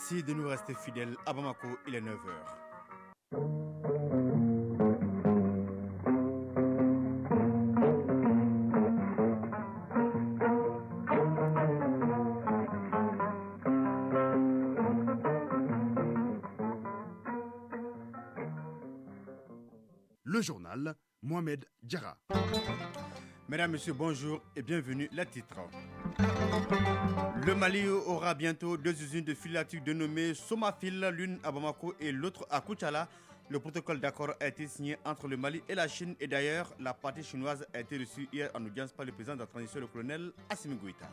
Merci de nous rester fidèles. À Bamako, il est 9 heures. Le journal Mohamed Diarra. Mesdames, Messieurs, bonjour et bienvenue. Les titres. Le Mali aura bientôt 2 usines de filature dénommées Somafil, l'une à Bamako et l'autre à Koutchala. Le protocole d'accord a été signé entre le Mali et la Chine et d'ailleurs, la partie chinoise a été reçue hier en audience par le président de la transition, le colonel Assimi Goïta.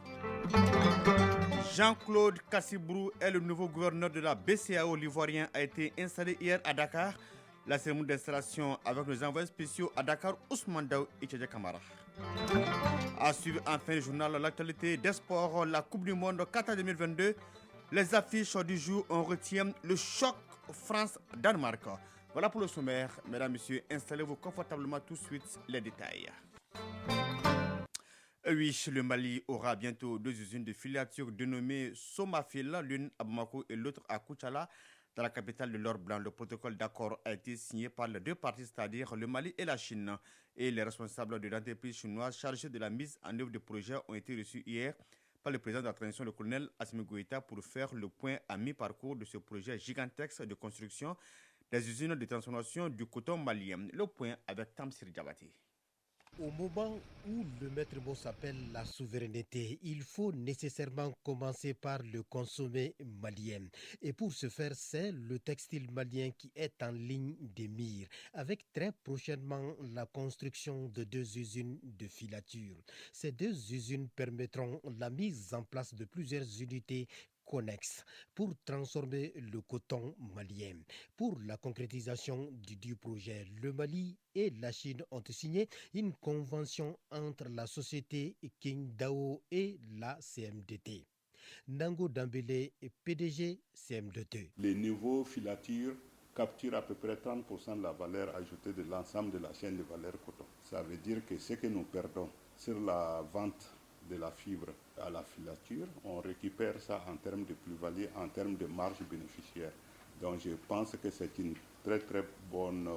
Jean-Claude Kassibrou est le nouveau gouverneur de la BCAO. L'Ivoirien a été installé hier à Dakar. La cérémonie d'installation avec nos envoyés spéciaux à Dakar, Ousmane Daou et Tchadja Kamara. À suivre en fin de journal l'actualité des sports, la Coupe du Monde Qatar 2022. Les affiches du jour, on retient le choc France-Danemark. Voilà pour le sommaire. Mesdames, Messieurs, installez-vous confortablement tout de suite les détails. Oui, le Mali aura bientôt 2 usines de filature dénommées Somafil, l'une à Bamako et l'autre à Koutchala, dans la capitale de l'or blanc. Le protocole d'accord a été signé par les deux parties, c'est-à-dire le Mali et la Chine. Et les responsables de l'entreprise chinoise chargés de la mise en œuvre du projet ont été reçus hier par le président de la transition, le colonel Assimi Goïta, pour faire le point à mi-parcours de ce projet gigantesque de construction des usines de transformation du coton malien. Le point avec Tamsir Diabati. Au moment où le maître mot s'appelle la souveraineté, il faut nécessairement commencer par le consommer malien. Et pour ce faire, c'est le textile malien qui est en ligne de mire, avec très prochainement la construction de 2 usines de filature. Ces 2 usines permettront la mise en place de plusieurs unités connexes pour transformer le coton malien. Pour la concrétisation du projet, le Mali et la Chine ont signé une convention entre la société Qingdao et la CMDT. Nango Dambélé, PDG CMDT. Les niveaux filatures capturent à peu près 30% de la valeur ajoutée de l'ensemble de la chaîne de valeur coton. Ça veut dire que ce que nous perdons sur la vente de la fibre à la filature, on récupère ça en termes de plus-value, en termes de marge bénéficiaire. Donc je pense que c'est une très très bonne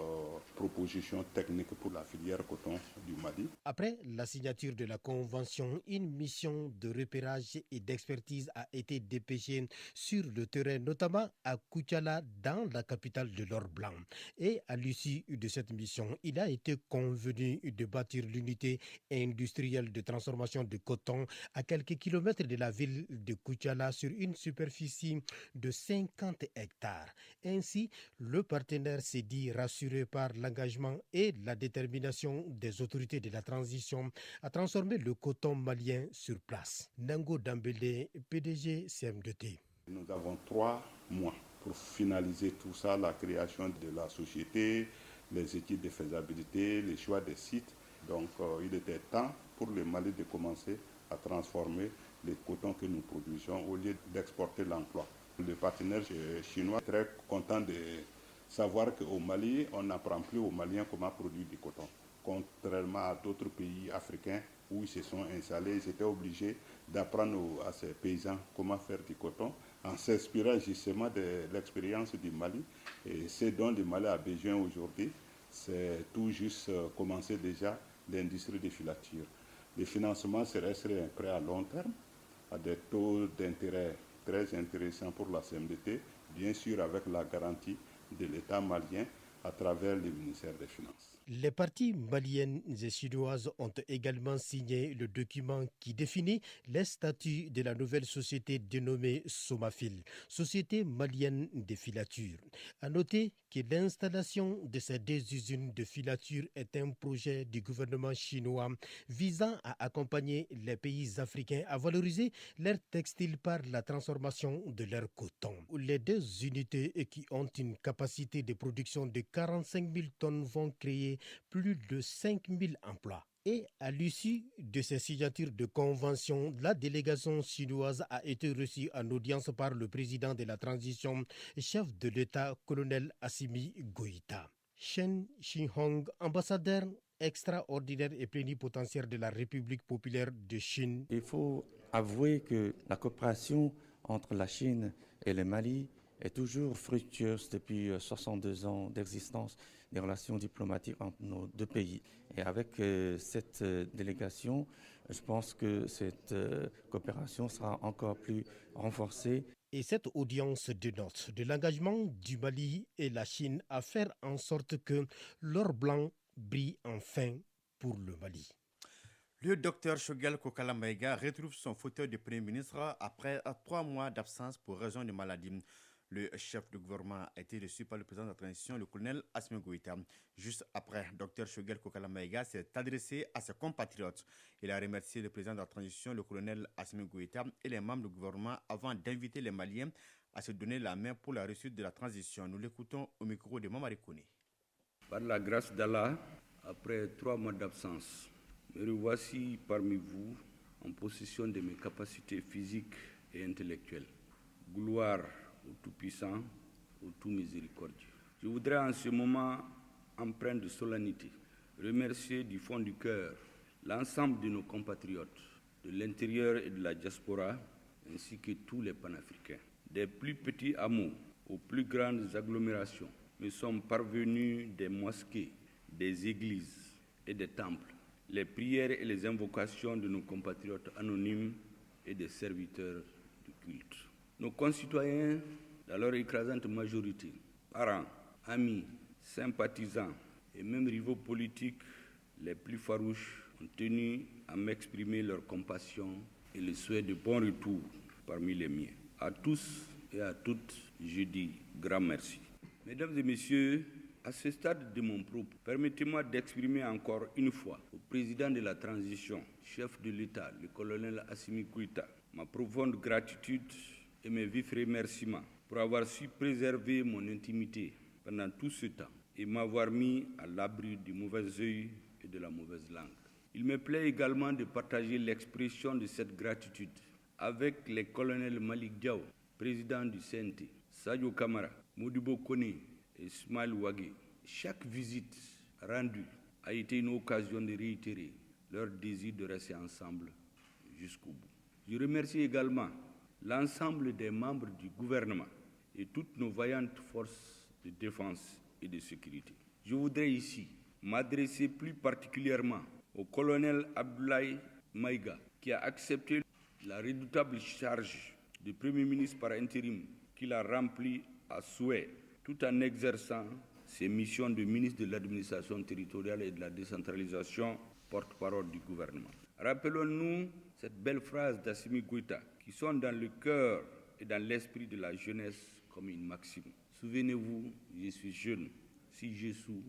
proposition technique pour la filière coton du Mali. Après la signature de la convention, une mission de repérage et d'expertise a été dépêchée sur le terrain, notamment à Koutchala, dans la capitale de l'or blanc. Et à l'issue de cette mission, il a été convenu de bâtir l'unité industrielle de transformation de coton à quelques kilomètres de la ville de Koutchala sur une superficie de 50 hectares. Ainsi, le partenaire s'est dit rassuré par l'engagement et la détermination des autorités de la transition à transformer le coton malien sur place. Nango Dambélé, PDG CMDT. Nous avons 3 mois pour finaliser tout ça, la création de la société, les études de faisabilité, les choix des sites. Donc il était temps pour le Mali de commencer à transformer les cotons que nous produisons au lieu d'exporter l'emploi. Le partenaire chinois est très content de savoir qu'au Mali, on n'apprend plus aux Maliens comment produire du coton. Contrairement à d'autres pays africains où ils se sont installés, ils étaient obligés d'apprendre à ces paysans comment faire du coton en s'inspirant justement de l'expérience du Mali. Et ce dont le Mali a besoin aujourd'hui, c'est tout juste commencer déjà l'industrie de filature. Le financement serait un prêt à long terme, à des taux d'intérêt très intéressants pour la CMDT, bien sûr avec la garantie de l'État malien à travers le ministère des Finances. Les parties maliennes et chinoises ont également signé le document qui définit les statuts de la nouvelle société dénommée Somafil, Société malienne de filature. À noter que l'installation de ces 2 usines de filature est un projet du gouvernement chinois visant à accompagner les pays africains à valoriser leurs textiles par la transformation de leur coton. Les 2 unités qui ont une capacité de production de 45 000 tonnes vont créer plus de 5 000 emplois. Et à l'issue de ces signatures de convention, la délégation chinoise a été reçue en audience par le président de la transition, chef de l'État, colonel Assimi Goïta. Shen Xinhong, ambassadeur extraordinaire et plénipotentiaire de la République populaire de Chine. Il faut avouer que la coopération entre la Chine Et le Mali est toujours fructueuse depuis 62 ans d'existence des relations diplomatiques entre nos deux pays. Et avec cette délégation, je pense que cette coopération sera encore plus renforcée. Et cette audience dénote de l'engagement du Mali et la Chine à faire en sorte que l'or blanc brille enfin pour le Mali. Le docteur Choguel Kokala Maïga retrouve son fauteuil de Premier ministre après 3 mois d'absence pour raison de maladie. Le chef du gouvernement a été reçu par le président de la transition, le colonel Assimi Goïta. Juste après, Dr Choguel Kokala Maïga s'est adressé à ses compatriotes. Il a remercié le président de la transition, le colonel Assimi Goïta, et les membres du gouvernement avant d'inviter les Maliens à se donner la main pour la réussite de la transition. Nous l'écoutons au micro de Mamari Kone. Par la grâce d'Allah, après 3 mois d'absence, me revoici parmi vous en possession de mes capacités physiques et intellectuelles. Gloire au Tout-Puissant, au Tout-Miséricordieux. Je voudrais en ce moment, empreint de solennité, remercier du fond du cœur l'ensemble de nos compatriotes, de l'intérieur et de la diaspora, ainsi que tous les panafricains. Des plus petits hameaux aux plus grandes agglomérations, me sont parvenus des mosquées, des églises et des temples, les prières et les invocations de nos compatriotes anonymes et des serviteurs du culte. Nos concitoyens, dans leur écrasante majorité, parents, amis, sympathisants et même rivaux politiques les plus farouches, ont tenu à m'exprimer leur compassion et le souhait de bon retour parmi les miens. À tous et à toutes, je dis grand merci. Mesdames et messieurs, à ce stade de mon propos, permettez-moi d'exprimer encore une fois au président de la transition, chef de l'État, le colonel Assimi Goïta, ma profonde gratitude et mes vifs remerciements pour avoir su préserver mon intimité pendant tout ce temps et m'avoir mis à l'abri du mauvais œil et de la mauvaise langue. Il me plaît également de partager l'expression de cette gratitude avec les colonels Malik Diaw, président du CNT, Sadio Kamara, Modibo Kone et Ismaël Ouagé. Chaque visite rendue a été une occasion de réitérer leur désir de rester ensemble jusqu'au bout. Je remercie également l'ensemble des membres du gouvernement et toutes nos vaillantes forces de défense et de sécurité. Je voudrais ici m'adresser plus particulièrement au colonel Abdoulaye Maïga, qui a accepté la redoutable charge de Premier ministre par intérim qu'il a remplie à souhait, tout en exerçant ses missions de ministre de l'administration territoriale et de la décentralisation, porte-parole du gouvernement. Rappelons-nous cette belle phrase d'Assimi Goïta, qui sonne dans le cœur et dans l'esprit de la jeunesse comme une maxime. Souvenez-vous, je suis jeune. Si j'échoue,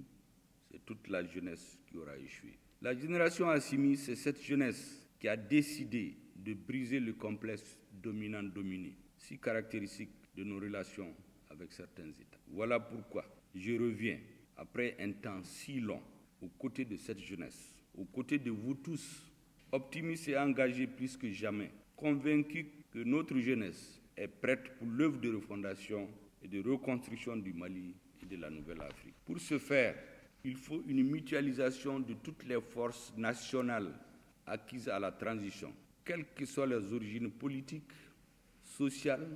c'est toute la jeunesse qui aura échoué. La génération Assimi, c'est cette jeunesse qui a décidé de briser le complexe dominant-dominé, si caractéristique de nos relations avec certains États. Voilà pourquoi je reviens, après un temps si long, aux côtés de cette jeunesse, aux côtés de vous tous, optimistes et engagés plus que jamais, convaincus que notre jeunesse est prête pour l'œuvre de refondation et de reconstruction du Mali et de la Nouvelle-Afrique. Pour ce faire, il faut une mutualisation de toutes les forces nationales acquises à la transition, quelles que soient leurs origines politiques, sociales,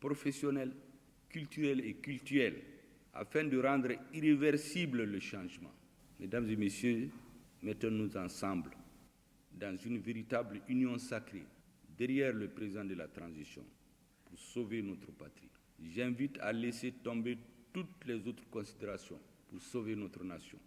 professionnelles, culturelles et cultuelles, afin de rendre irréversible le changement. Mesdames et messieurs, mettons-nous ensemble dans une véritable union sacrée derrière le président de la transition pour sauver notre patrie. J'invite à laisser tomber toutes les autres considérations pour sauver notre nation.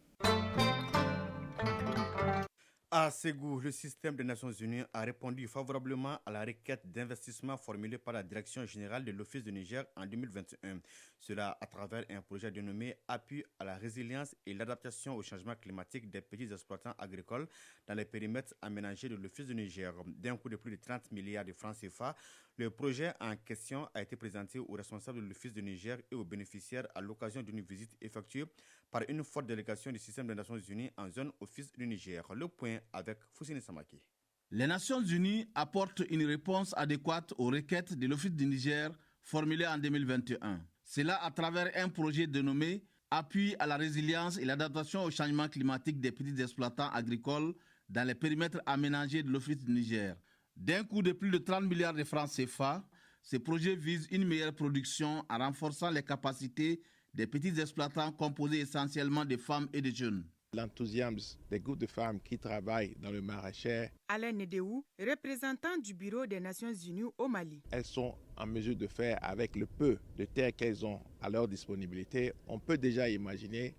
À Ségou, le système des Nations Unies a répondu favorablement à la requête d'investissement formulée par la Direction générale de l'Office du Niger en 2021. Cela à travers un projet dénommé « Appui à la résilience et l'adaptation au changement climatique des petits exploitants agricoles dans les périmètres aménagés de l'Office du Niger ». D'un coût de plus de 30 milliards de francs CFA, le projet en question a été présenté aux responsables de l'Office du Niger et aux bénéficiaires à l'occasion d'une visite effectuée par une forte délégation du système des Nations Unies en zone Office du Niger. Le point avec Foussine Samaki. Les Nations Unies apportent une réponse adéquate aux requêtes de l'Office du Niger formulées en 2021. Cela à travers un projet dénommé « Appui à la résilience et l'adaptation au changement climatique des petits exploitants agricoles dans les périmètres aménagés de l'Office du Niger ». D'un coût de plus de 30 milliards de francs CFA, Ces projets visent une meilleure production en renforçant les capacités des petits exploitants composés essentiellement de femmes et de jeunes. L'enthousiasme des groupes de femmes qui travaillent dans le maraîcher. Alain Nedéou, représentant du Bureau des Nations Unies au Mali. Elles sont en mesure de faire avec le peu de terre qu'elles ont à leur disponibilité. On peut déjà imaginer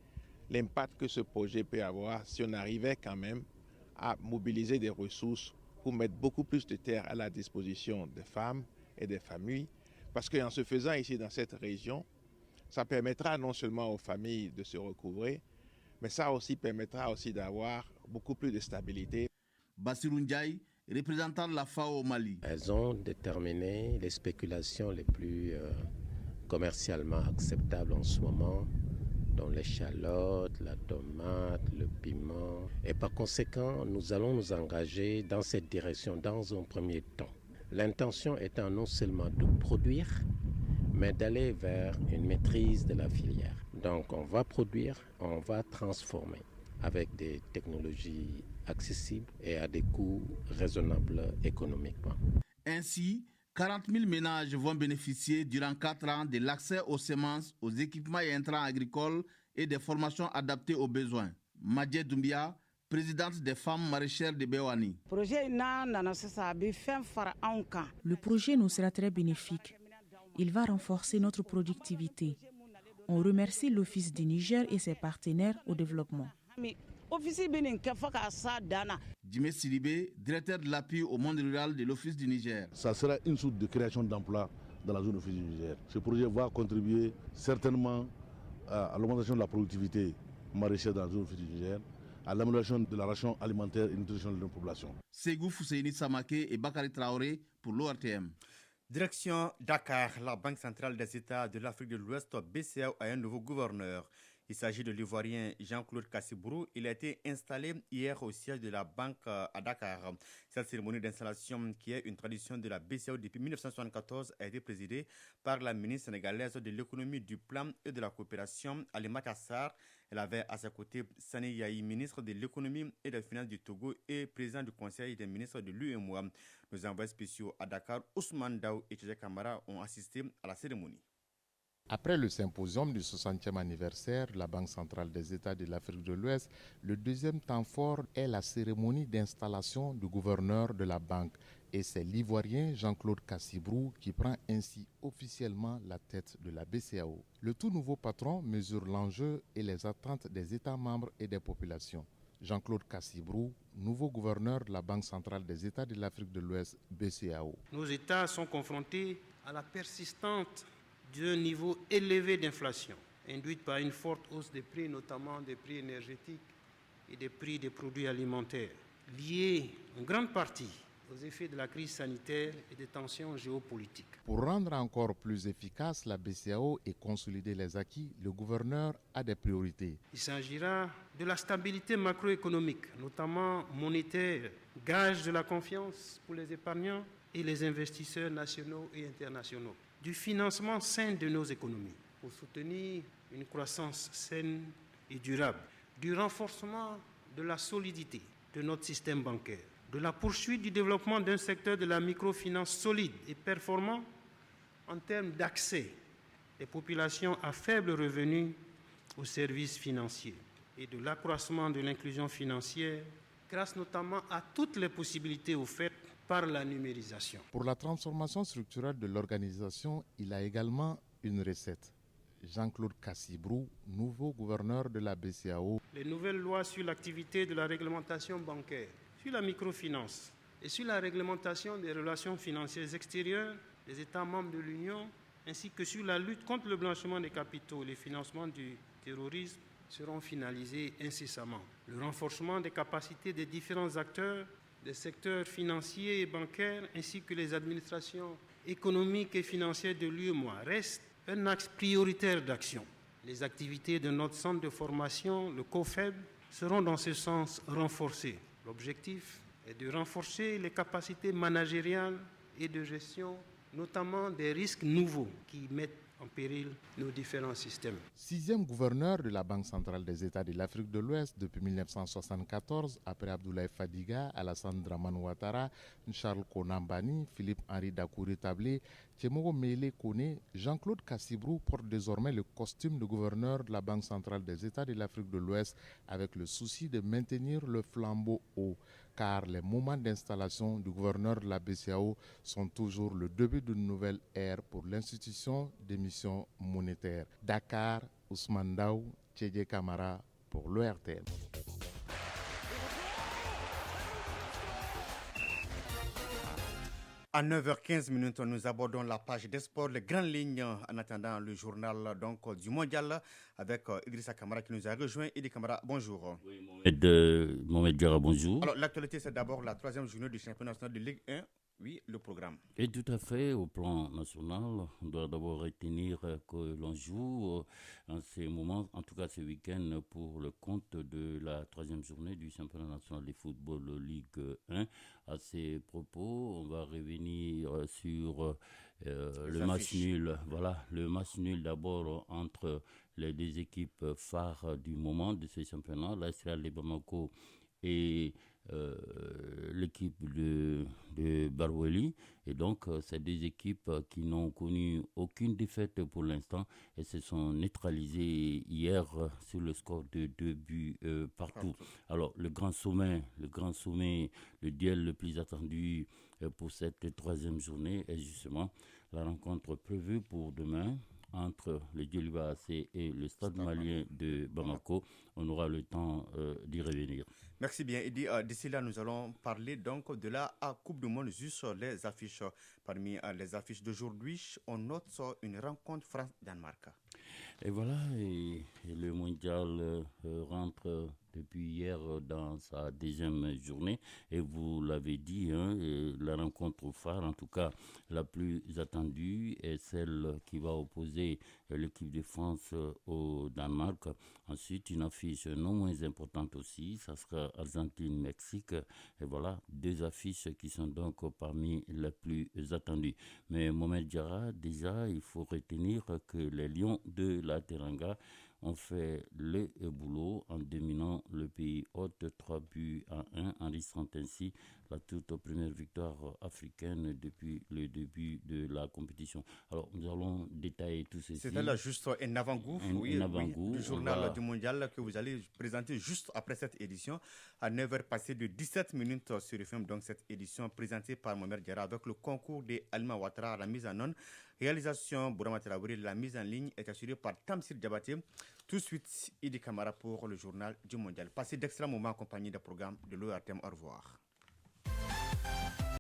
l'impact que ce projet peut avoir si on arrivait quand même à mobiliser des ressources pour mettre beaucoup plus de terre à la disposition des femmes et des familles. Parce qu'en se faisant ici dans cette région, ça permettra non seulement aux familles de se recouvrer, mais ça aussi permettra aussi d'avoir beaucoup plus de stabilité. Bassirou Ndiaye, représentant de la FAO au Mali. Elles ont déterminé les spéculations les plus commercialement acceptables en ce moment, dont l'échalote, la tomate, le piment. Et par conséquent, nous allons nous engager dans cette direction dans un premier temps. L'intention étant non seulement de produire, mais d'aller vers une maîtrise de la filière. Donc on va produire, on va transformer avec des technologies accessibles et à des coûts raisonnables économiquement. Ainsi, 40 000 ménages vont bénéficier durant 4 ans de l'accès aux semences, aux équipements et intrants agricoles et des formations adaptées aux besoins. Madje Doumbia, présidente des femmes maraîchères de Béouani. Le projet nous sera très bénéfique. Il va renforcer notre productivité. On remercie l'Office du Niger et ses partenaires au développement. Djimé Sidibé, directeur de l'appui au monde rural de l'Office du Niger. Ça sera une source de création d'emplois dans la zone Office du Niger. Ce projet va contribuer certainement à l'augmentation de la productivité maraîchère dans la zone Office du Niger, à l'amélioration de la ration alimentaire et nutritionnelle de la population. Ségou Fousseini Samake et Bakary Traoré pour l'ORTM. Direction Dakar, la Banque centrale des États de l'Afrique de l'Ouest, BCAO, a un nouveau gouverneur. Il s'agit de l'Ivoirien Jean-Claude Cassibrou. Il a été installé hier au siège de la banque à Dakar. Cette cérémonie d'installation, qui est une tradition de la BCAO depuis 1974, a été présidée par la ministre sénégalaise de l'économie, du plan et de la coopération, Alimata Sarr. Elle avait à ses côtés Sani Yahi, ministre de l'économie et des finances du Togo et président du conseil des ministres de l'UEMOA. Nos envoyés spéciaux à Dakar, Ousmane Daou et Tchèque Kamara, ont assisté à la cérémonie. Après le symposium du 60e anniversaire de la Banque centrale des États de l'Afrique de l'Ouest, le deuxième temps fort est la cérémonie d'installation du gouverneur de la banque. Et c'est l'Ivoirien Jean-Claude Cassibrou qui prend ainsi officiellement la tête de la BCAO. Le tout nouveau patron mesure l'enjeu et les attentes des États membres et des populations. Jean-Claude Cassibrou, nouveau gouverneur de la Banque centrale des États de l'Afrique de l'Ouest, BCAO. Nos États sont confrontés à la persistante d'un niveau élevé d'inflation, induite par une forte hausse des prix, notamment des prix énergétiques et des prix des produits alimentaires, liés en grande partie aux effets de la crise sanitaire et des tensions géopolitiques. Pour rendre encore plus efficace la BCAO et consolider les acquis, le gouverneur a des priorités. Il s'agira de la stabilité macroéconomique, notamment monétaire, gage de la confiance pour les épargnants et les investisseurs nationaux et internationaux, du financement sain de nos économies pour soutenir une croissance saine et durable, du renforcement de la solidité de notre système bancaire, de la poursuite du développement d'un secteur de la microfinance solide et performant en termes d'accès des populations à faible revenu aux services financiers et de l'accroissement de l'inclusion financière grâce notamment à toutes les possibilités offertes par la numérisation. Pour la transformation structurelle de l'organisation, il a également une recette. Jean-Claude Cassibrou, nouveau gouverneur de la BCAO. Les nouvelles lois sur l'activité de la réglementation bancaire, sur la microfinance et sur la réglementation des relations financières extérieures des États membres de l'Union, ainsi que sur la lutte contre le blanchiment des capitaux et le financement du terrorisme, seront finalisées incessamment. Le renforcement des capacités des différents acteurs des secteurs financiers et bancaires, ainsi que les administrations économiques et financières de l'UEMOA, reste un axe prioritaire d'action. Les activités de notre centre de formation, le COFEB, seront dans ce sens renforcées. L'objectif est de renforcer les capacités managériales et de gestion, notamment des risques nouveaux qui mettent en péril nos différents systèmes. 6e gouverneur de la Banque centrale des États de l'Afrique de l'Ouest depuis 1974, après Abdoulaye Fadiga, Alassane Dramane Ouattara, Charles Konambani, Philippe-Henri Dakouré-Tablé, Tchemogo Mele Kone, Jean-Claude Kassibrou porte désormais le costume de gouverneur de la Banque centrale des États de l'Afrique de l'Ouest avec le souci de maintenir le flambeau haut, car les moments d'installation du gouverneur de la BCEAO sont toujours le début d'une nouvelle ère pour l'institution d'émission monétaire. Dakar, Ousmane Daou, Tchédje Camara pour l'ORTN. À 9h15, nous abordons la page des sports, les grandes lignes en attendant le journal du mondial avec Idrissa Kamara qui nous a rejoint. Idi Kamara, bonjour. Oui, Mohamed Diarra, bonjour. Alors, l'actualité, c'est d'abord la 3e journée du championnat national de Ligue 1. Oui, le programme. Et tout à fait, au plan national, on doit d'abord retenir que l'on joue en ces moments, en tout cas ce week-end, pour le compte de la 3e journée du championnat national de football Ligue 1. À ces propos, on va revenir sur le match nul. Voilà, le match nul d'abord entre les deux équipes phares du moment de ce championnat, l'Astral de Bamako et l'équipe de Baroueli. Et donc, ces deux équipes qui n'ont connu aucune défaite pour l'instant et se sont neutralisées hier sur le score de 2 buts partout. Alors, le grand sommet, le duel le plus attendu pour cette 3e journée est justement la rencontre prévue pour demain entre le Djoliba AC et le Stade malien de Bamako. On aura le temps d'y revenir. Merci bien. Et d'ici là, nous allons parler donc de la Coupe du Monde, juste les affiches. Parmi les affiches d'aujourd'hui, on note une rencontre France-Danemark. Et voilà, et le mondial rentre depuis hier dans sa 2e journée. Et vous l'avez dit, la rencontre phare, en tout cas la plus attendue, est celle qui va opposer l'équipe de France au Danemark. Ensuite, une affiche non moins importante aussi, ça sera Argentine-Mexique. Et voilà, 2 affiches qui sont donc parmi les plus attendues. Mais Mohamed Diarra, déjà, il faut retenir que les Lions de la Teranga ont fait le boulot en dominant le pays hôte 3-1, enregistrant ainsi la toute première victoire africaine depuis le début de la compétition. Alors, nous allons détailler tout ceci. C'est là juste un avant-goût, du journal du mondial que vous allez présenter juste après cette édition. À 9h passées de 17 minutes sur le film, donc cette édition présentée par Mohamed Diarra avec le concours d'Alma Ouattara à la mise en onde. Réalisation Bourama Traoré, la mise en ligne est assurée par Tamsir Diabaté. Tout de suite, Idi Kamara pour le journal du mondial. Passez d'excellents moments accompagnés des programmes de l'ORTM. Au revoir.